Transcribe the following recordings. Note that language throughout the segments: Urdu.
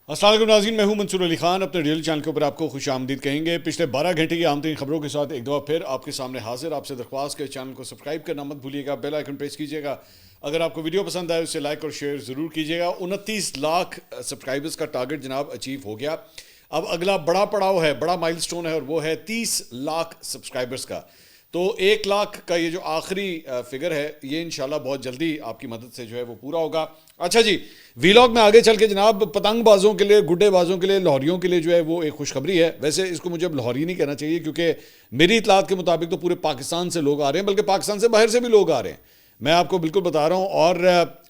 السلام علیکم ناظرین، میں ہوں منصور علی خان، اپنے ریئل چینل کے اوپر آپ کو خوش آمدید کہیں گے۔ پچھلے 12 گھنٹے کی اہم ترین خبروں کے ساتھ ایک دفعہ پھر آپ کے سامنے حاضر۔ آپ سے درخواست کہ چینل کو سبسکرائب کرنا مت بھولیے گا، بیل آئیکن پریس کیجیے گا۔ اگر آپ کو ویڈیو پسند آئے اسے لائک اور شیئر ضرور کیجیے گا۔ 29 لاکھ سبسکرائبرز کا ٹارگٹ جناب اچیو ہو گیا۔ اب اگلا بڑا پڑاؤ ہے، بڑا مائل سٹون ہے، اور وہ ہے 30 لاکھ سبسکرائبرز کا۔ تو 1 لاکھ کا یہ جو آخری فگر ہے، یہ انشاءاللہ بہت جلدی آپ کی مدد سے جو ہے وہ پورا ہوگا۔ اچھا جی، ویلاگ میں آگے چل کے جناب پتنگ بازوں کے لیے، گڈے بازوں کے لیے، لاہوریوں کے لیے جو ہے وہ ایک خوشخبری ہے۔ ویسے اس کو مجھے اب لاہوری نہیں کہنا چاہیے، کیونکہ میری اطلاعات کے مطابق تو پورے پاکستان سے لوگ آ رہے ہیں، بلکہ پاکستان سے باہر سے بھی لوگ آ رہے ہیں۔ میں آپ کو بالکل بتا رہا ہوں، اور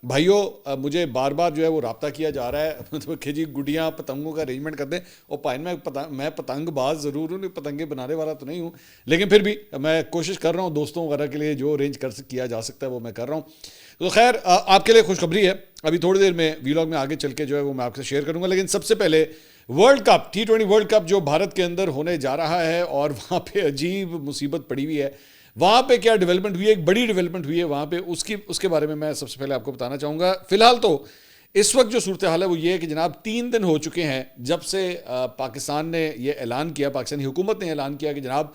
بھائیوں مجھے بار بار جو ہے وہ رابطہ کیا جا رہا ہے مطلب کہ جی گڈیاں پتنگوں کا ارینجمنٹ کر دیں۔ اور پائن میں پتنگ باز ضرور ہوں، پتنگیں بنانے والا تو نہیں ہوں، لیکن پھر بھی میں کوشش کر رہا ہوں دوستوں وغیرہ کے لیے جو ارینج کیا جا سکتا ہے وہ میں کر رہا ہوں۔ تو خیر، آپ کے لیے خوشخبری ہے، ابھی تھوڑی دیر میں ویلاگ میں آگے چل کے جو ہے وہ میں آپ سے شیئر کروں گا۔ لیکن سب سے پہلے world cup T20 world cup جو بھارت کے اندر ہونے جا رہا ہے، اور وہاں پہ عجیب مصیبت پڑی ہوئی ہے۔ وہاں پہ کیا ڈیولپمنٹ ہوئی ہے، ایک بڑی ڈیولپمنٹ ہوئی ہے وہاں پہ، اس کے بارے میں سب سے پہلے آپ کو بتانا چاہوں گا۔ فی الحال تو اس وقت جو صورتحال ہے وہ یہ ہے کہ جناب 3 دن ہو چکے ہیں جب سے پاکستان نے یہ اعلان کیا، پاکستانی حکومت نے اعلان کیا کہ جناب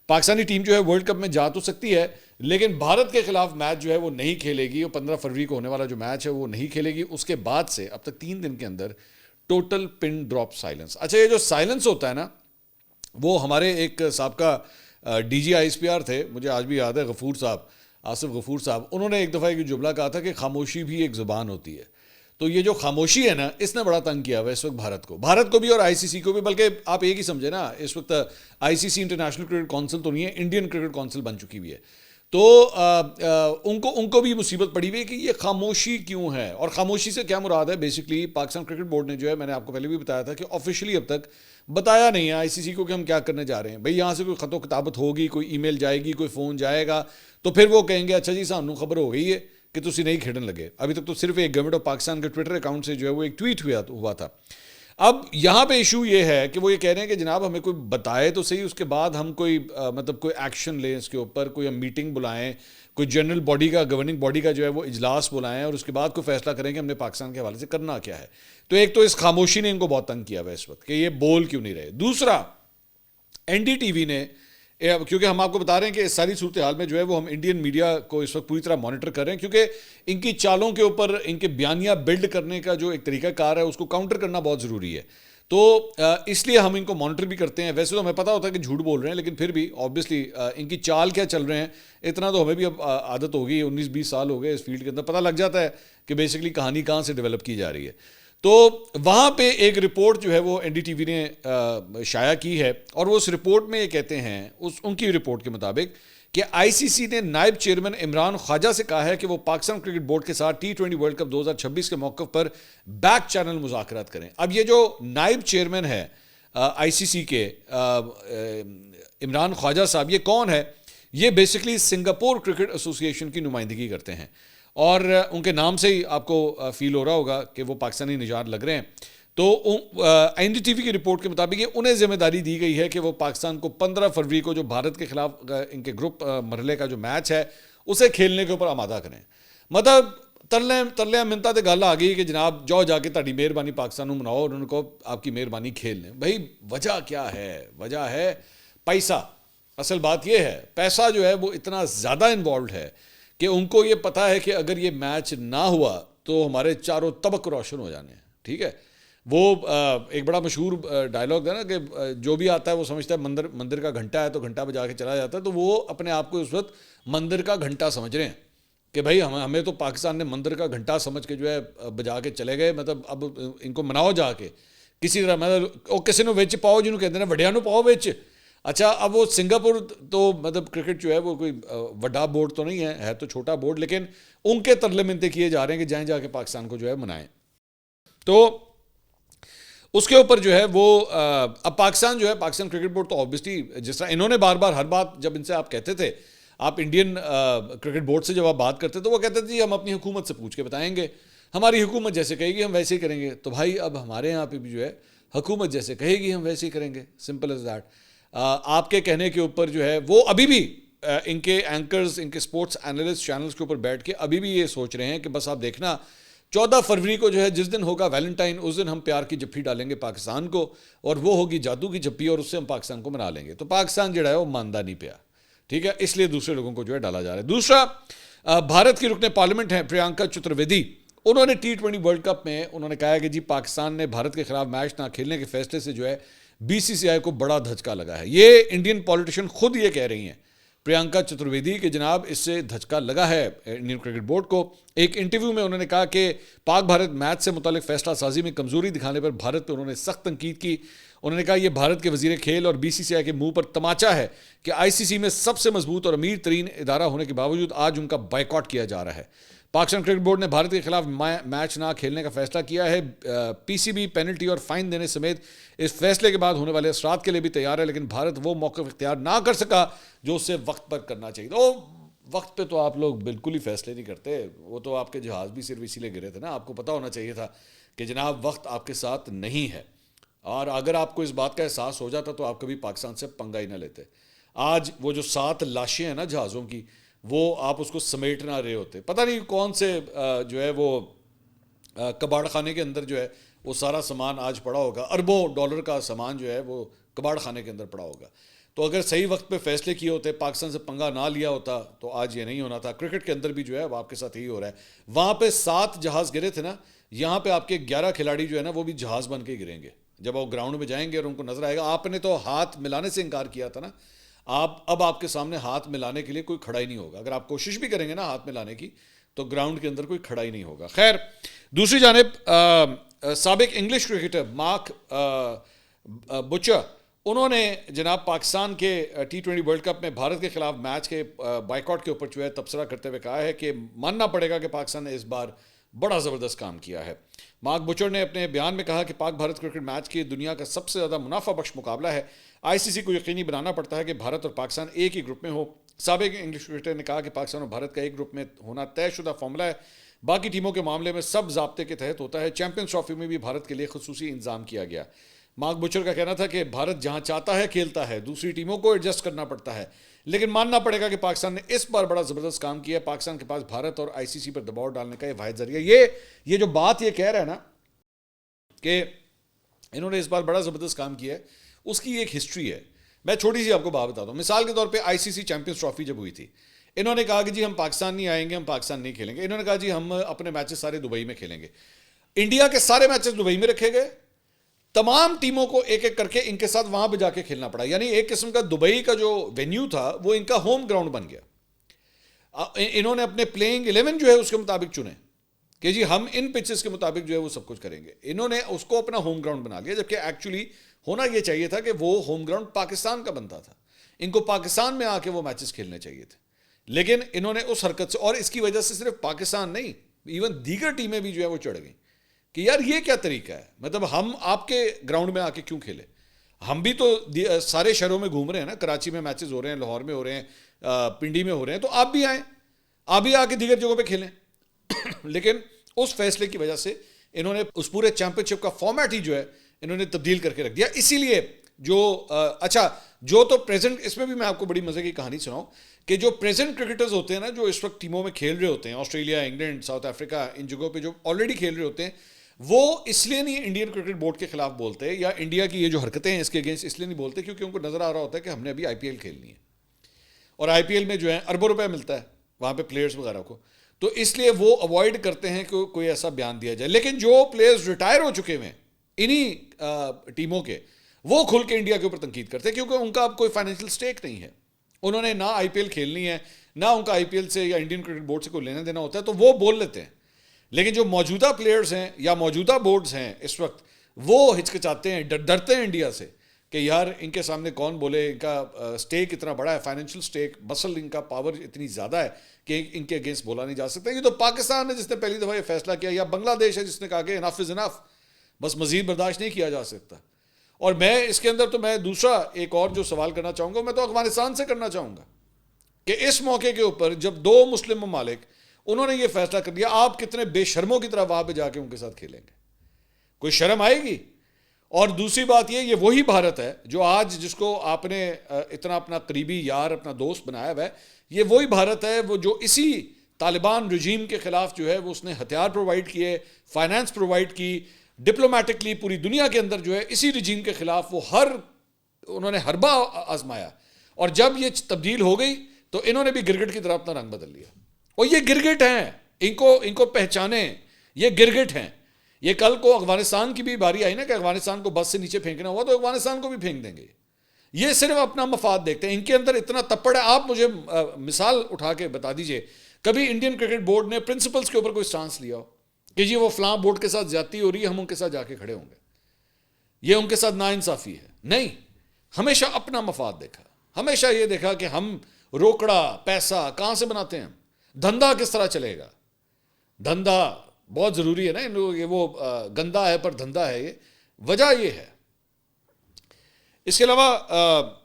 پاکستانی ٹیم جو ہے ورلڈ کپ میں جا تو سکتی ہے، لیکن بھارت کے خلاف میچ جو ہے وہ نہیں کھیلے گی۔ اور 15 فروری کو ہونے والا جو میچ ہے وہ نہیں کھیلے گی۔ اس کے بعد سے اب تک 3 دن کے اندر ٹوٹل پن ڈراپ سائلنس۔ اچھا، یہ جو سائلنس ہوتا ہے نا، وہ ہمارے ایک سابقہ D G I S P R تھے، مجھے آج بھی یاد ہے، غفور صاحب، آصف غفور صاحب، انہوں نے ایک دفعہ ایک جملہ کہا تھا کہ خاموشی بھی ایک زبان ہوتی ہے۔ تو یہ جو خاموشی ہے نا، اس نے بڑا تنگ کیا ہوا ہے اس وقت بھارت کو بھی اور آئی سی سی کو بھی، بلکہ آپ ایک ہی سمجھے نا، اس وقت آئی سی سی انٹرنیشنل کرکٹ کونسل تو نہیں ہے، انڈین کرکٹ کونسل بن چکی ہوئی ہے۔ تو ان کو بھی مصیبت پڑی ہوئی ہے کہ یہ خاموشی کیوں ہے، اور خاموشی سے کیا مراد ہے۔ بیسکلی پاکستان کرکٹ بورڈ نے جو ہے، میں نے آپ کو پہلے بھی بتایا تھا کہ آفیشلی اب تک بتایا نہیں ہے آئی سی سی کو کہ ہم کیا کرنے جا رہے ہیں۔ بھئی یہاں سے کوئی خط و کتابت ہوگی، کوئی ای میل جائے گی، کوئی فون جائے گا، تو پھر وہ کہیں گے اچھا جی سانوں خبر ہو گئی ہے کہ تسی نہیں کھیڈن لگے۔ ابھی تک تو صرف ایک گورنمنٹ آف پاکستان کے ٹویٹر اکاؤنٹ سے جو ہے وہ ایک ٹویٹ ہوا تھا۔ اب یہاں پہ ایشو یہ ہے کہ وہ یہ کہہ رہے ہیں کہ جناب ہمیں کوئی بتائے تو صحیح، اس کے بعد ہم کوئی کوئی ایکشن لیں اس کے اوپر، کوئی ہم میٹنگ بلائیں، کوئی جنرل باڈی کا، گورننگ باڈی کا جو ہے وہ اجلاس بلائیں، اور اس کے بعد کوئی فیصلہ کریں کہ ہم نے پاکستان کے حوالے سے کرنا کیا ہے۔ تو ایک تو اس خاموشی نے ان کو بہت تنگ کیا ہوا ہے اس وقت کہ یہ بول کیوں نہیں رہے۔ دوسرا، این ڈی ٹی وی نے، کیونکہ ہم آپ کو بتا رہے ہیں کہ اس ساری صورتحال میں جو ہے وہ ہم انڈین میڈیا کو اس وقت پوری طرح مانیٹر کر رہے ہیں، کیونکہ ان کی چالوں کے اوپر، ان کے بیانیہ بلڈ کرنے کا جو ایک طریقہ کار ہے اس کو کاؤنٹر کرنا بہت ضروری ہے۔ تو اس لیے ہم ان کو مانیٹر بھی کرتے ہیں۔ ویسے تو ہمیں پتہ ہوتا ہے کہ جھوٹ بول رہے ہیں، لیکن پھر بھی آبویسلی ان کی چال کیا چل رہے ہیں، اتنا تو ہمیں بھی اب عادت ہوگی، 19-20 سال ہو گئے اس فیلڈ کے اندر، پتہ لگ جاتا ہے کہ بیسکلی کہانی کہاں سے ڈیولپ کی جا رہی ہے۔ تو وہاں پہ ایک رپورٹ جو ہے وہ این ڈی ٹی وی نے شائع کی ہے، اور وہ اس رپورٹ میں یہ کہتے ہیں، ان کی رپورٹ کے مطابق، کہ آئی سی سی نے نائب چیئرمین عمران خواجہ سے کہا ہے کہ وہ پاکستان کرکٹ بورڈ کے ساتھ T20 ورلڈ کپ 2026 کے موقف پر بیک چینل مذاکرات کریں۔ اب یہ جو نائب چیئرمین ہے آئی سی سی کے، عمران خواجہ صاحب، یہ کون ہے؟ یہ بیسکلی سنگاپور کرکٹ ایسوسی ایشن کی نمائندگی کرتے ہیں، اور ان کے نام سے ہی آپ کو فیل ہو رہا ہوگا کہ وہ پاکستانی نژاد لگ رہے ہیں۔ تو این ڈی ٹی وی کی رپورٹ کے مطابق یہ انہیں ذمہ داری دی گئی ہے کہ وہ پاکستان کو 15 فروری کو جو بھارت کے خلاف ان کے گروپ مرحلے کا جو میچ ہے اسے کھیلنے کے اوپر آمادہ کریں۔ مطلب ترلے منتا تے گل آ گئی کہ جناب جاؤ جا کے تہاڈی مہربانی پاکستان مناؤ، اور ان کو آپ کی مہربانی کھیل لیں۔ بھائی وجہ کیا ہے؟ وجہ ہے پیسہ۔ اصل بات یہ ہے، پیسہ جو ہے وہ اتنا زیادہ انوالوڈ ہے کہ ان کو یہ پتہ ہے کہ اگر یہ میچ نہ ہوا تو ہمارے چاروں طبق روشن ہو جانے ہیں۔ ٹھیک ہے، وہ ایک بڑا مشہور ڈائلاگ ہے نا کہ جو بھی آتا ہے وہ سمجھتا ہے مندر کا گھنٹہ ہے تو گھنٹہ بجا کے چلا جاتا ہے، تو وہ اپنے آپ کو اس وقت مندر کا گھنٹہ سمجھ رہے ہیں کہ بھائی ہمیں تو پاکستان نے مندر کا گھنٹہ سمجھ کے جو ہے بجا کے چلے گئے، مطلب اب ان کو مناؤ جا کے کسی طرح، مطلب وہ کسی نے وچ پاؤ، جنہوں کہتے ہیں وڈیا نو پاؤ وچ۔ اچھا، اب وہ سنگاپور تو مطلب کرکٹ جو ہے وہ کوئی بڑا بورڈ تو نہیں ہے تو چھوٹا بورڈ، لیکن ان کے ترلے منتے کیے جا رہے ہیں کہ جائیں جا کے پاکستان کو جو ہے منائیں۔ تو اس کے اوپر جو ہے وہ اب پاکستان جو ہے، پاکستان کرکٹ بورڈ تو آبویسلی، جس طرح انہوں نے بار بار ہر بات جب ان سے آپ کہتے تھے، آپ انڈین کرکٹ بورڈ سے جب آپ بات کرتے تو وہ کہتے تھے جی ہم اپنی حکومت سے پوچھ کے بتائیں گے، ہماری حکومت جیسے کہے گی ہم ویسے ہی کریں گے۔ تو بھائی اب ہمارے یہاں پہ بھی جو ہے حکومت جیسے کہے گی ہم ویسے ہی کریں گے، سمپل از دیٹ۔ آپ کے کہنے کے اوپر جو ہے وہ ابھی بھی ان کے اینکرز، ان کے سپورٹس اینالسٹ چینلز کے اوپر بیٹھ کے ابھی بھی یہ سوچ رہے ہیں کہ بس آپ دیکھنا 14 فروری کو جو ہے جس دن ہوگا ویلنٹائن، اس دن ہم پیار کی جپھی ڈالیں گے پاکستان کو، اور وہ ہوگی جادو کی جپھی، اور اس سے ہم پاکستان کو منا لیں گے. تو پاکستان جو ہے وہ ماندا نہیں پیا، ٹھیک ہے، اس لیے دوسرے لوگوں کو جو ہے ڈالا جا رہا ہے. دوسرا، بھارت کی رکن پارلیمنٹ ہیں پریانکا چترویدی، انہوں نے T20 ورلڈ کپ میں انہوں نے کہا ہے کہ جی پاکستان نے بھارت کے خلاف میچ نہ کھیلنے کے فیصلے سے جو ہے BCCI کو بڑا دھچکا لگا ہے. یہ انڈین پولیٹیشین خود یہ کہہ رہی ہیں پریانکا چترویدی کہ جناب اس سے دھچکا لگا ہے انڈین کرکٹ بورڈ کو. ایک انٹرویو میں انہوں نے کہا کہ پاک بھارت میچ سے متعلق فیصلہ سازی میں کمزوری دکھانے پر بھارت پہ انہوں نے سخت تنقید کی. انہوں نے کہا یہ بھارت کے وزیر کھیل اور BCCI کے منہ پر تماچا ہے کہ ICC میں سب سے مضبوط اور امیر ترین ادارہ ہونے کے باوجود آج ان کا بائیکاٹ کیا جا رہا ہے. پاکستان کرکٹ بورڈ نے بھارت کے خلاف میچ نہ کھیلنے کا فیصلہ کیا ہے. PCB پینلٹی اور فائن دینے سمیت اس فیصلے کے بعد ہونے والے اثرات کے لیے بھی تیار ہے، لیکن بھارت وہ موقف اختیار نہ کر سکا جو اسے وقت پر کرنا چاہیے. تو وقت پہ تو آپ لوگ بالکل ہی فیصلے نہیں کرتے، وہ تو آپ کے جہاز بھی صرف اسی لیے گرے تھے نا. آپ کو پتہ ہونا چاہیے تھا کہ جناب وقت آپ کے ساتھ نہیں ہے، اور اگر آپ کو اس بات کا احساس ہو جاتا تو آپ کبھی پاکستان سے پنگا ہی نہ لیتے. آج وہ جو 7 لاشیں ہیں نا جہازوں کی، وہ آپ اس کو سمیٹ نہ رہے ہوتے. پتہ نہیں کون سے جو ہے وہ کباڑ خانے کے اندر جو ہے وہ سارا سامان آج پڑا ہوگا، اربوں ڈالر کا سامان جو ہے وہ کباڑ خانے کے اندر پڑا ہوگا. تو اگر صحیح وقت پہ فیصلے کیے ہوتے، پاکستان سے پنگا نہ لیا ہوتا، تو آج یہ نہیں ہونا تھا. کرکٹ کے اندر بھی جو ہے وہ آپ کے ساتھ یہی ہو رہا ہے. وہاں پہ 7 جہاز گرے تھے نا، یہاں پہ آپ کے 11 کھلاڑی جو ہے نا وہ بھی جہاز بن کے گریں گے. جب وہ گراؤنڈ میں جائیں گے اور ان کو نظر آئے گا آپ نے تو ہاتھ ملانے سے انکار کیا تھا نا، اب آپ کے سامنے ہاتھ ملانے کے لیے کوئی کھڑا ہی نہیں ہوگا. اگر آپ کوشش بھی کریں گے نا ہاتھ ملانے کی تو گراؤنڈ کے اندر کوئی کھڑا ہی نہیں ہوگا. خیر، دوسری جانب سابق انگلش کرکٹر مارک بچر، انہوں نے جناب پاکستان کے T20 ورلڈ کپ میں بھارت کے خلاف میچ کے بائیکاٹ کے اوپر جو ہے تبصرہ کرتے ہوئے کہا ہے کہ ماننا پڑے گا کہ پاکستان نے اس بار بڑا زبردست کام کیا ہے. مارک بچر نے اپنے بیان میں کہا کہ پاک بھارت کرکٹ میچ کی دنیا کا سب سے زیادہ منافع بخش مقابلہ ہے. ICC کو یقینی بنانا پڑتا ہے کہ بھارت اور پاکستان ایک ہی گروپ میں ہو. سابق انگلش کرکٹر نے کہا کہ پاکستان اور بھارت کا ایک گروپ میں ہونا طے شدہ فارمولہ ہے، باقی ٹیموں کے معاملے میں سب ضابطے کے تحت ہوتا ہے. چیمپئنز ٹرافی میں بھی بھارت کے لیے خصوصی انتظام کیا گیا. مارک بچر کا کہنا تھا کہ بھارت جہاں چاہتا ہے کھیلتا ہے، دوسری ٹیموں کو ایڈجسٹ کرنا پڑتا ہے، لیکن ماننا پڑے گا کہ پاکستان نے اس بار بڑا زبردست کام کیا ہے. پاکستان کے پاس بھارت اور ICC پر دباؤ ڈالنے کا یہ واحد ذریعہ. یہ جو بات یہ کہہ رہا ہے نا کہ انہوں نے اس بار بڑا زبردست کام کیا ہے، اس کی ایک ہسٹری ہے. میں چھوٹی سی آپ کو بات بتاتا ہوں. مثال کے طور پہ ICC چیمپئنز ٹرافی جب ہوئی تھی، انہوں نے کہا کہ جی ہم پاکستان نہیں آئیں گے، ہم پاکستان نہیں کھیلیں گے. انہوں نے کہا جی ہم اپنے میچز سارے دبئی میں کھیلیں گے. انڈیا کے سارے میچز دبئی میں رکھے گئے، تمام ٹیموں کو ایک ایک کر کے ان کے ساتھ وہاں پہ جا کے کھیلنا پڑا. یعنی ایک قسم کا دبئی کا جو وینیو تھا وہ ان کا ہوم گراؤنڈ بن گیا. انہوں نے اپنے پلینگ 11 جو ہے اس کے مطابق چنے کہ جی ہم ان پچز کے مطابق جو ہے وہ سب کچھ کریں گے. انہوں نے اس کو اپنا ہوم گراؤنڈ بنا لیا، جبکہ ایکچولی ہونا یہ چاہیے تھا کہ وہ ہوم گراؤنڈ پاکستان کا بنتا تھا. ان کو پاکستان میں آ کے وہ میچز کھیلنے چاہیے تھے، لیکن انہوں نے اس حرکت سے، اور اس کی وجہ سے صرف پاکستان نہیں، ایون دیگر ٹیمیں بھی جو ہے وہ چڑھ گئیں کہ یار یہ کیا طریقہ ہے، مطلب ہم آپ کے گراؤنڈ میں آ کے کیوں کھیلے؟ ہم بھی تو سارے شہروں میں گھوم رہے ہیں نا، کراچی میں میچز ہو رہے ہیں، لاہور میں ہو رہے ہیں، پنڈی میں ہو رہے ہیں، تو آپ بھی آئیں، آپ بھی آ کے دیگر جگہوں پہ کھیلیں. لیکن اس فیصلے کی وجہ سے انہوں نے اس پورے چیمپئن شپ کا فارمیٹ ہی جو ہے انہوں نے تبدیل کر کے رکھ دیا. اسی لیے جو تو پریزنٹ، اس میں بھی میں آپ کو بڑی مزے کی کہانی سناؤں کہ جو پریزنٹ کرکٹرز ہوتے ہیں نا، جو اس وقت ٹیموں میں کھیل رہے ہوتے ہیں، آسٹریلیا، انگلینڈ، ساؤتھ افریقہ، ان جگہوں پہ جو آلریڈی کھیل رہے ہوتے ہیں، وہ اس لیے نہیں انڈین کرکٹ بورڈ کے خلاف بولتے یا انڈیا کی یہ جو حرکتیں ہیں اس کے اگینسٹ اس لیے نہیں بولتے کیونکہ ان کو نظر آ رہا ہوتا ہے کہ ہم نے ابھی IPL کھیلنی ہے، اور IPL میں جو ہے اربوں روپے ملتا ہے وہاں پہ پلیئرز وغیرہ کو، تو اس لیے وہ اوائڈ کرتے ہیں کہ کوئی ایسا بیان دیا جائے. لیکن جو پلیئرز ریٹائر ہو چکے ہیں انہی ٹیموں کے، وہ کھل کے انڈیا کے اوپر تنقید کرتے ہیں کیونکہ ان کا اب کوئی فائنینشیل سٹیک نہیں ہے. انہوں نے نہ IPL کھیلنی ہے، نہ ان کا IPL سے یا انڈین کرکٹ بورڈ سے کوئی لینا دینا ہوتا ہے، تو وہ بول لیتے ہیں. لیکن جو موجودہ پلیئرز ہیں یا موجودہ بورڈز ہیں اس وقت، وہ ہچکچاتے ہیں، ڈرتے ہیں انڈیا سے کہ یار ان کے سامنے کون بولے، ان کا سٹیک اتنا بڑا ہے، فائنینشیل سٹیک، مسل ان کا پاور اتنی زیادہ ہے کہ ان کے اگینسٹ بولا نہیں جا سکتا. یہ تو پاکستان ہے جس نے پہلی دفعہ یہ فیصلہ کیا، یا بنگلہ دیش ہے جس نے کہا کہ انف از انف، بس مزید برداشت نہیں کیا جا سکتا. اور میں اس کے اندر تو میں دوسرا ایک اور جو سوال کرنا چاہوں گا، میں تو افغانستان سے کرنا چاہوں گا کہ اس موقع کے اوپر جب 2 مسلم ممالک انہوں نے یہ فیصلہ کر دیا، آپ کتنے بے شرموں کی طرح وہاں پہ جا کے ان کے ساتھ کھیلیں گے؟ کوئی شرم آئے گی؟ اور دوسری بات یہ وہی بھارت ہے جو آج جس کو آپ نے اتنا اپنا قریبی یار، اپنا دوست بنایا ہوا ہے، یہ وہی بھارت ہے وہ جو اسی طالبان رجیم کے خلاف جو ہے وہ اس نے ہتھیار پرووائڈ کیے, فائنانس پرووائڈ کی, ڈپلومیٹکلی پوری دنیا کے اندر جو ہے اسی رجیم کے خلاف وہ انہوں نے حربہ آزمایا. اور جب یہ تبدیل ہو گئی تو انہوں نے بھی گرگٹ کی طرح اپنا رنگ بدل لیا. اور یہ گرگٹ ہیں, ان کو پہچانیں, یہ گرگٹ ہیں. یہ کل کو افغانستان کی بھی باری آئی نا کہ افغانستان کو بس سے نیچے پھینکنا ہوا تو افغانستان کو بھی پھینک دیں گے. یہ صرف اپنا مفاد دیکھتے ہیں, ان کے اندر اتنا تپڑ ہے. آپ مجھے مثال اٹھا کے بتا دیجئے کبھی انڈین کرکٹ بورڈ نے پرنسپلز کے اوپر کوئی سٹانس لیا ہو کہ جی وہ فلاں بورڈ کے ساتھ زیادتی ہو رہی ہے, ہم ان کے ساتھ جا کے کھڑے ہوں گے, یہ ان کے ساتھ ناانصافی ہے. نہیں, ہمیشہ اپنا مفاد دیکھا, ہمیشہ یہ دیکھا کہ ہم روکڑا پیسہ کہاں سے بناتے ہیں, دھندا کس طرح چلے گا. دھندا بہت ضروری ہے نا, یہ وہ گندا ہے پر دھندا ہے, یہ وجہ یہ ہے. اس کے علاوہ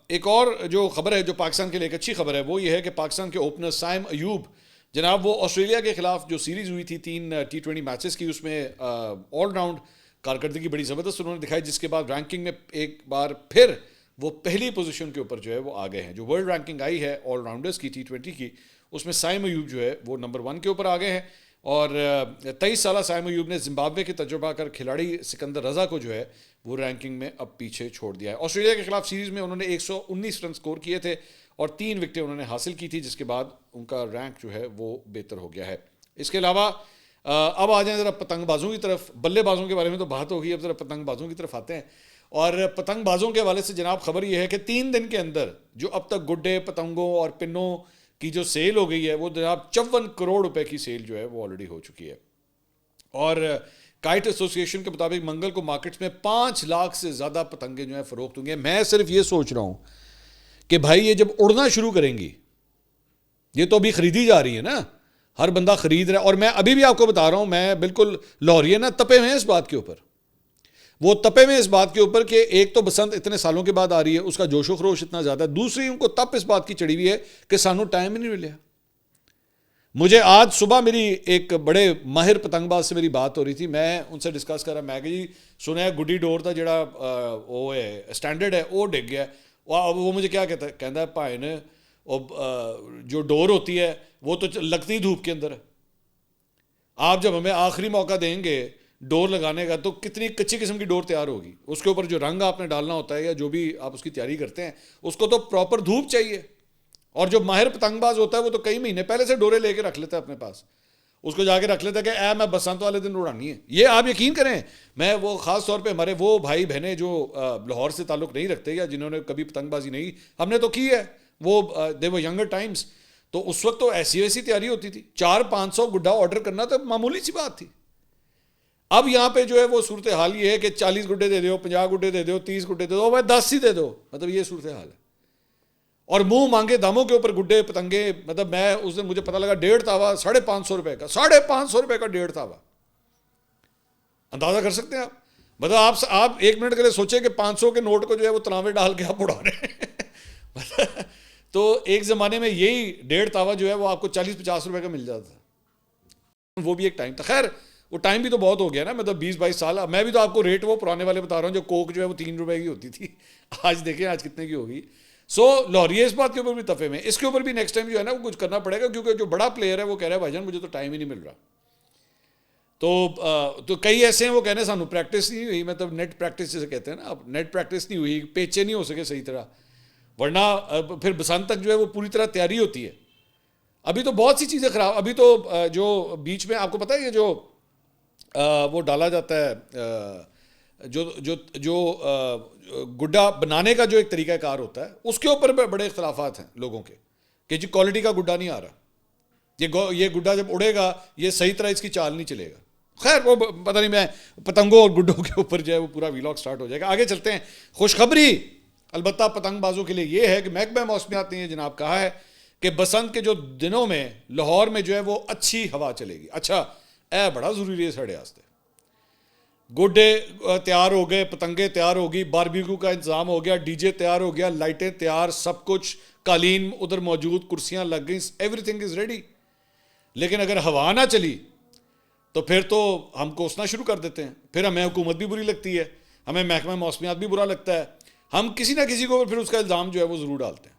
ایک اور جو خبر ہے جو پاکستان کے لیے ایک اچھی خبر ہے وہ یہ ہے کہ پاکستان کے اوپنر سائم ایوب جناب وہ آسٹریلیا کے خلاف جو سیریز ہوئی تھی 3 T20 میچز کی, اس میں آل راؤنڈ کارکردگی بڑی زبردست انہوں نے دکھائی, جس کے بعد رینکنگ میں ایک بار پھر وہ پہلی پوزیشن کے اوپر جو ہے وہ آ گئے ہیں. جو ورلڈ رینکنگ آئی ہے آل راؤنڈرز کی T20 کی, اس میں سائم ایوب جو ہے وہ نمبر 1 کے اوپر آ گئے ہیں. اور 23 سالہ سائم ایوب نے زمبابوے کے تجربہ کر کھلاڑی سکندر رضا کو جو ہے وہ رینکنگ میں اب پیچھے چھوڑ دیا ہے. آسٹریلیا کے خلاف سیریز میں انہوں نے 119 رن سکور کیے تھے اور 3 وکٹیں انہوں نے حاصل کی تھی, جس کے بعد ان کا رینک جو ہے وہ بہتر ہو گیا ہے. اس کے علاوہ اب آ جائیں ذرا پتنگ بازوں کی طرف. بلے بازوں کے بارے میں تو بات ہوگی, اب ذرا پتنگ بازوں کی طرف آتے ہیں. اور پتنگ بازوں کے حوالے سے جناب خبر یہ ہے کہ 3 دن کے اندر جو اب تک گڈے پتنگوں اور پنوں کی جو سیل ہو گئی ہے وہ جناب 54 کروڑ روپے کی سیل جو ہے وہ آلریڈی ہو چکی ہے. اور کائٹ ایسوسی ایشن کے مطابق منگل کو مارکیٹس میں 5 لاکھ سے زیادہ پتنگیں جو ہیں فروخت ہوں گے. میں صرف یہ سوچ رہا ہوں کہ بھائی یہ جب اڑنا شروع کریں گی, یہ تو ابھی خریدی جا رہی ہے نا, ہر بندہ خرید رہا ہے. اور میں ابھی بھی آپ کو بتا رہا ہوں, میں بالکل لاہوریے نا تپے ہوئے ہیں اس بات کے اوپر, وہ تپے میں اس بات کے اوپر کہ ایک تو بسنت اتنے سالوں کے بعد آ رہی ہے, اس کا جوش و خروش اتنا زیادہ ہے, دوسری ان کو تپ اس بات کی چڑھی ہوئی ہے کہ سانو ٹائم ہی نہیں ملیا. مجھے آج صبح میری ایک بڑے ماہر پتنگ باز سے میری بات ہو رہی تھی, میں ان سے ڈسکس کر رہا, میں کہ جی سنا ہے گڈی ڈور کا جڑا وہ ہے اسٹینڈرڈ ہے وہ ڈگ گیا. وہ مجھے کیا کہتا ہے, کہتا ہے بھائی نے جو ڈور ہوتی ہے وہ تو لگتی دھوپ کے اندر ہے, آپ جب ہمیں آخری موقع دیں گے ڈور لگانے کا تو کتنی کچی قسم کی ڈور تیار ہوگی, اس کے اوپر جو رنگ آپ نے ڈالنا ہوتا ہے یا جو بھی آپ اس کی تیاری کرتے ہیں اس کو تو پراپر دھوپ چاہیے. اور جو ماہر پتنگ باز ہوتا ہے وہ تو کئی مہینے پہلے سے ڈورے لے کے رکھ لیتا ہے اپنے پاس, اس کو جا کے رکھ لیتا ہے کہ میں بسنت والے دن اڑانی ہے. یہ آپ یقین کریں, میں وہ خاص طور پہ ہمارے وہ بھائی بہنیں جو لاہور سے تعلق نہیں رکھتے یا جنہوں نے کبھی پتنگ بازی نہیں, ہم نے تو کی ہے, وہ دے وہ ینگر ٹائمز, تو اس وقت تو ایسی ویسی تیاری ہوتی تھی. 400-500 گڈا آرڈر کرنا تو معمولی سی بات تھی. اب یہاں پہ جو ہے وہ صورتحال یہ ہے کہ 40 گڈے دے دو, 50 گڈے دے دو, 30 گڈے دے دو, بھائی 10 ہی دے دو, مطلب یہ صورتحال ہے. اور منہ مانگے داموں کے اوپر گڈے پتنگے, مطلب میں اس دن مجھے پتہ لگا 1.5 تاوا 550 روپے کا, 550 روپے کا 1.5 تاوا. اندازہ کر سکتے ہیں آپ, مطلب آپ 1 منٹ کے لیے سوچیں کہ 500 کے نوٹ کو جو ہے وہ تناوے ڈال کے آپ اڑا رہے ہیں. تو ایک زمانے میں یہی 1.5 تاوا جو ہے وہ آپ کو 40-50 روپے کا مل جاتا تھا. وہ بھی ایک ٹائم تھا. خیر وہ ٹائم بھی تو بہت ہو گیا نا, مطلب 20-22 سال. میں بھی تو آپ کو ریٹ وہ پرانے والے بتا رہا ہوں, جو کوک جو ہے وہ 3 روپے کی ہوتی تھی, آج دیکھیں آج کتنے کی ہوگی. سو لاہوریے اس بات کے اوپر بھی تفے میں, اس کے اوپر بھی نیکسٹ ٹائم جو ہے نا وہ کچھ کرنا پڑے گا, کیونکہ جو بڑا پلیئر ہے وہ کہہ رہا ہے بھائی جان مجھے تو ٹائم ہی نہیں مل رہا. تو کئی ایسے ہیں وہ کہنے سانو پریکٹس نہیں ہوئی, مطلب نیٹ پریکٹس جسے کہتے ہیں نا, اب نیٹ پریکٹس نہیں ہوئی, پیچے نہیں ہو سکے صحیح طرح, ورنہ پھر بسنت تک جو ہے وہ پوری طرح تیاری ہوتی ہے. ابھی تو بہت سی چیزیں خراب, ابھی تو جو بیچ میں آپ کو پتہ ہے یہ جو وہ ڈالا جاتا ہے جو گڈا بنانے کا جو ایک طریقہ کار ہوتا ہے, اس کے اوپر بڑے اختلافات ہیں لوگوں کے کہ جی کوالٹی کا گڈا نہیں آ رہا, یہ گڈا جب اڑے گا یہ صحیح طرح اس کی چال نہیں چلے گا. خیر وہ پتہ نہیں, میں پتنگوں اور گڈوں کے اوپر جو ہے وہ پورا ویلاگ سٹارٹ ہو جائے گا. آگے چلتے ہیں. خوشخبری البتہ پتنگ بازوں کے لیے یہ ہے کہ محکمہ موسمیات نے جناب کہا ہے کہ بسنت کے جو دنوں میں لاہور میں جو ہے وہ اچھی ہوا چلے گی. اچھا اے بڑا ضروری ہے ساڑھے واسطے. گڈے تیار ہو گئے, پتنگیں تیار ہو گئی, باربیکیو کا انتظام ہو گیا, ڈی جے تیار ہو گیا, لائٹیں تیار, سب کچھ, قالین ادھر موجود, کرسیاں لگ گئیں, ایوری تھنگ از ریڈی. لیکن اگر ہوا نہ چلی تو پھر تو ہم کوسنا شروع کر دیتے ہیں, پھر ہمیں حکومت بھی بری لگتی ہے, ہمیں محکمہ موسمیات بھی برا لگتا ہے, ہم کسی نہ کسی کو پھر اس کا الزام جو ہے وہ ضرور ڈالتے ہیں.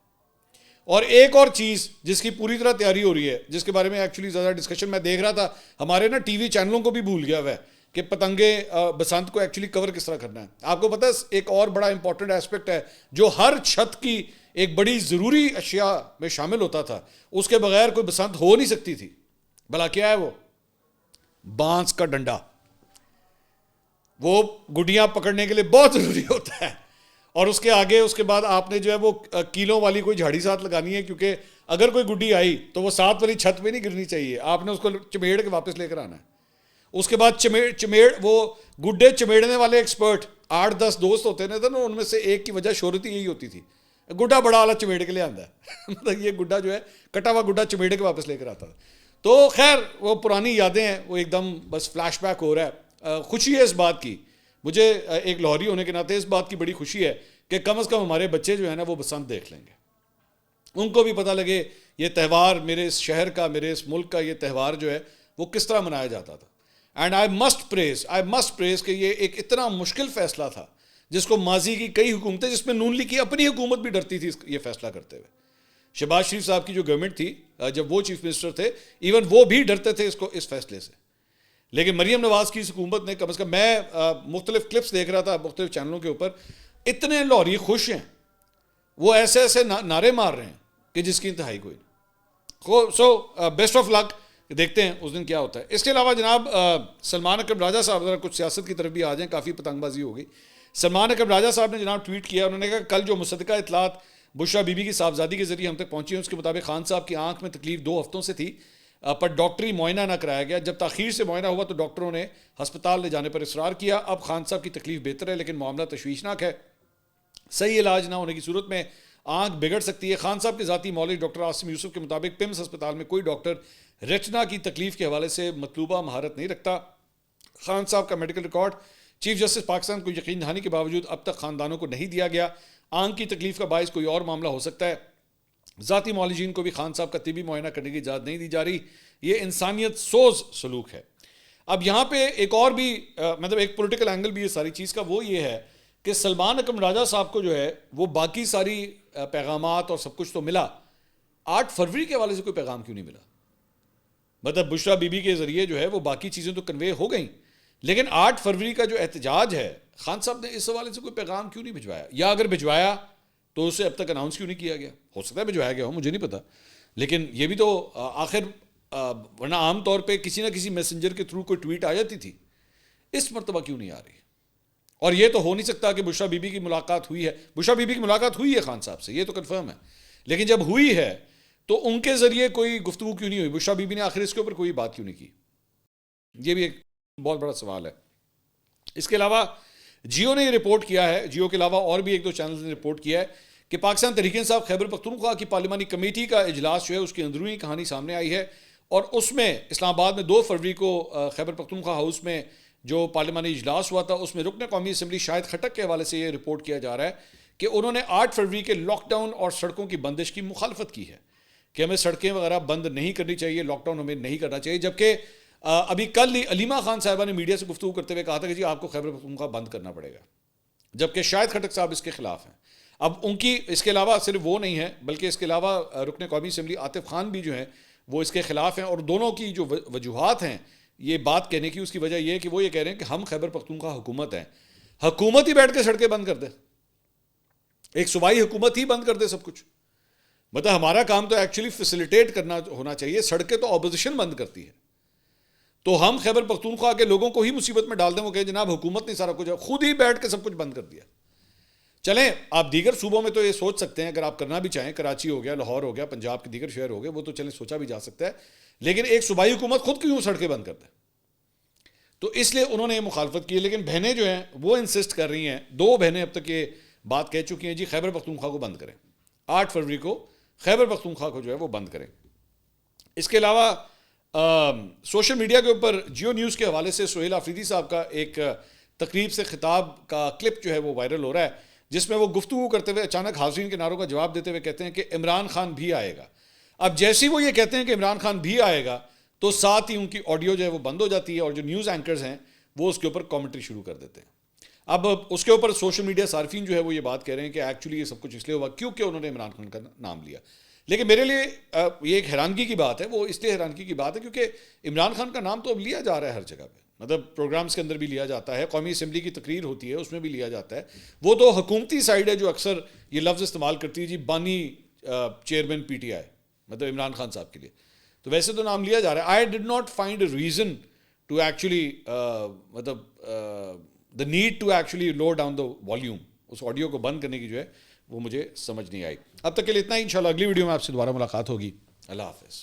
اور ایک اور چیز جس کی پوری طرح تیاری ہو رہی ہے, جس کے بارے میں ایکچولی زیادہ ڈسکشن میں دیکھ رہا تھا, ہمارے نا ٹی وی چینلوں کو بھی بھول گیا ہوا ہے کہ پتنگے بسنت کو ایکچولی کور کس طرح کرنا ہے. آپ کو پتہ ہے ایک اور بڑا امپورٹنٹ ایسپیکٹ ہے جو ہر چھت کی ایک بڑی ضروری اشیاء میں شامل ہوتا تھا, اس کے بغیر کوئی بسنت ہو نہیں سکتی تھی. بھلا کیا ہے وہ؟ بانس کا ڈنڈا. وہ گڈیاں پکڑنے کے لیے بہت ضروری ہوتا ہے, اور اس کے آگے اس کے بعد آپ نے جو ہے وہ کیلوں والی کوئی جھاڑی ساتھ لگانی ہے, کیونکہ اگر کوئی گڈی آئی تو وہ ساتھ والی چھت پہ نہیں گرنی چاہیے, آپ نے اس کو چمیڑ کے واپس لے کر آنا ہے. اس کے بعد چمیڑ وہ گڈے چمیڑنے والے ایکسپرٹ 8-10 دوست ہوتے ہیں نا, ان میں سے ایک کی وجہ شہرت یہی ہوتی تھی, گڈا بڑا والا چمیڑ کے لیے آتا ہے. مطلب یہ گڈا جو ہے کٹا ہوا گڈا چمیڑ کے واپس لے کر آتا تھا. تو خیر وہ پرانی یادیں ہیں, وہ ایک دم بس فلیش بیک ہو رہا ہے. خوشی ہے اس بات کی, مجھے ایک لاہوری ہونے کے ناطے اس بات کی بڑی خوشی ہے کہ کم از کم ہمارے بچے جو ہیں نا وہ بسنت دیکھ لیں گے, ان کو بھی پتہ لگے یہ تہوار میرے اس شہر کا, میرے اس ملک کا یہ تہوار جو ہے وہ کس طرح منایا جاتا تھا. اینڈ آئی مسٹ پریز کہ یہ ایک اتنا مشکل فیصلہ تھا جس کو ماضی کی کئی حکومتیں, جس میں نون لیگ کی اپنی حکومت بھی ڈرتی تھی یہ فیصلہ کرتے ہوئے. شہباز شریف صاحب کی جو گورنمنٹ تھی جب وہ چیف منسٹر تھے, ایون وہ بھی ڈرتے تھے اس فیصلے سے. لیکن مریم نواز کی اس حکومت نے کم از کم, میں مختلف کلپس دیکھ رہا تھا مختلف چینلوں کے اوپر, اتنے لاہوری خوش ہیں, وہ ایسے ایسے نعرے مار رہے ہیں کہ جس کی انتہائی کوئی نہیں. سو بیسٹ آف لک, دیکھتے ہیں اس دن کیا ہوتا ہے. اس کے علاوہ جناب سلمان اکرم راجہ صاحب, ذرا کچھ سیاست کی طرف بھی آ جائیں, کافی پتنگ بازی ہو گئی. سلمان اکرم راجہ صاحب نے جناب ٹویٹ کیا, انہوں نے کہا کل جو مصدقہ اطلاعات بشرا بی بی کی صاحبزادی کے ذریعے ہم تک پہنچی ہیں, اس کے مطابق خان صاحب کی آنکھ میں تکلیف 2 ہفتوں سے تھی, پر ڈاکٹری معائنہ نہ کرایا گیا. جب تاخیر سے معائنہ ہوا تو ڈاکٹروں نے ہسپتال لے جانے پر اصرار کیا. اب خان صاحب کی تکلیف بہتر ہے, لیکن معاملہ تشویشناک ہے. صحیح علاج نہ ہونے کی صورت میں آنکھ بگڑ سکتی ہے. خان صاحب کے ذاتی مولوی ڈاکٹر عاصم یوسف کے مطابق پمس ہسپتال میں کوئی ڈاکٹر ریٹنا کی تکلیف کے حوالے سے مطلوبہ مہارت نہیں رکھتا. خان صاحب کا medical record chief justice Pakistan کو یقین دہانی کے باوجود اب تک خاندانوں کو نہیں دیا گیا. آنکھ کی تکلیف کا باعث کوئی اور معاملہ ہو سکتا ہے. ذاتی معالجین کو بھی خان صاحب کا طبی معائنہ کرنے کی اجازت نہیں دی جا رہی. یہ انسانیت سوز سلوک ہے. اب یہاں پہ ایک اور بھی مطلب ایک پولیٹیکل اینگل بھی ہے ساری چیز کا, وہ یہ ہے کہ سلمان اکرم راجہ صاحب کو جو ہے وہ باقی ساری پیغامات اور سب کچھ تو ملا, 8 فروری کے حوالے سے کوئی پیغام کیوں نہیں ملا؟ مطلب بشرا بی بی کے ذریعے جو ہے وہ باقی چیزیں تو کنوے ہو گئیں, لیکن 8 فروری کا جو احتجاج ہے, خان صاحب نے اس حوالے سے کوئی پیغام کیوں نہیں بھجوایا؟ یا اگر بھجوایا تو اسے اب تک اناؤنس کیوں نہیں کیا گیا؟ ہو سکتا ہے بھجوایا گیا ہو, مجھے نہیں پتا, لیکن یہ بھی تو آخر ورنہ عام طور پہ کسی نہ کسی میسنجر کے تھرو کوئی ٹویٹ آ جاتی تھی. اس مرتبہ کیوں نہیں آ رہی؟ اور یہ تو ہو نہیں سکتا کہ بشرا بی بی کی ملاقات ہوئی ہے. بشرا بی بی کی ملاقات ہوئی ہے خان صاحب سے, یہ تو کنفرم ہے, لیکن جب ہوئی ہے تو ان کے ذریعے کوئی گفتگو کیوں نہیں ہوئی؟ بشرا بی بی نے آخر اس کے اوپر کوئی بات کیوں نہیں کی؟ یہ بھی ایک بہت بڑا سوال ہے. اس کے علاوہ جیو نے یہ رپورٹ کیا ہے, جیو کے علاوہ اور بھی 1-2 چینلز نے رپورٹ کیا ہے کہ پاکستان تحریک انصاف خیبر پختونخوا کی پارلیمانی کمیٹی کا اجلاس جو ہے اس کی اندرونی کہانی سامنے آئی ہے, اور اس میں اسلام آباد میں 2 فروری کو خیبر پختونخوا ہاؤس میں جو پارلیمانی اجلاس ہوا تھا, اس میں رکن قومی اسمبلی شاہد خٹک کے حوالے سے یہ رپورٹ کیا جا رہا ہے کہ انہوں نے 8 فروری کے لاک ڈاؤن اور سڑکوں کی بندش کی مخالفت کی ہے کہ ہمیں سڑکیں وغیرہ بند نہیں کرنی چاہیے, لاک ڈاؤن ہمیں نہیں کرنا چاہیے. جبکہ ابھی کل ہی علیمہ خان صاحبہ نے میڈیا سے گفتگو کرتے ہوئے کہا تھا کہ جی آپ کو خیبر پختونخوا بند کرنا پڑے گا, جبکہ شاہد خٹک صاحب اس کے خلاف ہیں. اب ان کی اس کے علاوہ صرف وہ نہیں ہے, بلکہ اس کے علاوہ رکن قومی اسمبلی عاطف خان بھی جو ہیں وہ اس کے خلاف ہیں, اور دونوں کی جو وجوہات ہیں یہ بات کہنے کی, اس کی وجہ یہ ہے کہ وہ یہ کہہ رہے ہیں کہ ہم خیبر پختونخوا حکومت ہیں, حکومت ہی بیٹھ کے سڑکیں بند کر دے, ایک صوبائی حکومت ہی بند کر دے سب کچھ. مطلب ہمارا کام تو ایکچولی فیسیلیٹیٹ کرنا ہونا چاہیے, سڑکیں تو اپوزیشن بند کرتی ہے, تو ہم خیبر پختونخوا کے لوگوں کو ہی مصیبت میں ڈال دیں. وہ کہ جناب حکومت نے سارا کچھ خود ہی بیٹھ کے سب کچھ بند کر دیا. چلیں آپ دیگر صوبوں میں تو یہ سوچ سکتے ہیں, اگر آپ کرنا بھی چاہیں, کراچی ہو گیا, لاہور ہو گیا, پنجاب کے دیگر شہر ہو گئے, وہ تو چلیں سوچا بھی جا سکتا ہے, لیکن ایک صوبائی حکومت خود کیوں سڑکیں بند کر دے؟ تو اس لیے انہوں نے یہ مخالفت کی ہے. لیکن بہنیں جو ہیں وہ انسسٹ کر رہی ہیں, 2 بہنیں اب تک یہ بات کہہ چکی ہیں, جی خیبر پختونخوا کو بند کریں, 8 فروری کو خیبر پختونخوا کو جو ہے وہ بند کریں. اس کے علاوہ سوشل میڈیا کے اوپر جیو نیوز کے حوالے سے سہیل آفریدی صاحب کا ایک تقریب سے خطاب کا کلپ جو ہے وہ وائرل ہو رہا ہے, جس میں وہ گفتگو کرتے ہوئے اچانک حاضرین کے نعروں کا جواب دیتے ہوئے کہتے ہیں کہ عمران خان بھی آئے گا. اب جیسے ہی وہ یہ کہتے ہیں کہ عمران خان بھی آئے گا تو ساتھ ہی ان کی آڈیو جو ہے وہ بند ہو جاتی ہے, اور جو نیوز اینکرز ہیں وہ اس کے اوپر کامنٹری شروع کر دیتے ہیں. اب اس کے اوپر سوشل میڈیا صارفین جو ہے وہ یہ بات کہہ رہے ہیں کہ ایکچولی یہ سب کچھ اس لیے ہوا کیونکہ انہوں نے عمران خان کا نام لیا. لیکن میرے لیے یہ ایک حیرانگی کی بات ہے. وہ اس لیے حیرانگی کی بات ہے کیونکہ عمران خان کا نام تو اب لیا جا رہا ہے ہر جگہ پہ, مطلب پروگرامز کے اندر بھی لیا جاتا ہے, قومی اسمبلی کی تقریر ہوتی ہے اس میں بھی لیا جاتا ہے. وہ تو حکومتی سائڈ ہے جو اکثر یہ لفظ استعمال کرتی ہے جی بانی چیئرمین پی ٹی آئی, مطلب عمران خان صاحب کے لیے. تو ویسے تو نام لیا جا رہا ہے. I did not find a reason to actually مطلب the need to actually low down the volume, اس آڈیو کو بند کرنے کی جو ہے وہ مجھے سمجھ نہیں آئی. اب تک کے لیے اتنا ہی. انشاءاللہ اگلی ویڈیو میں آپ سے دوبارہ ملاقات ہوگی. اللہ حافظ.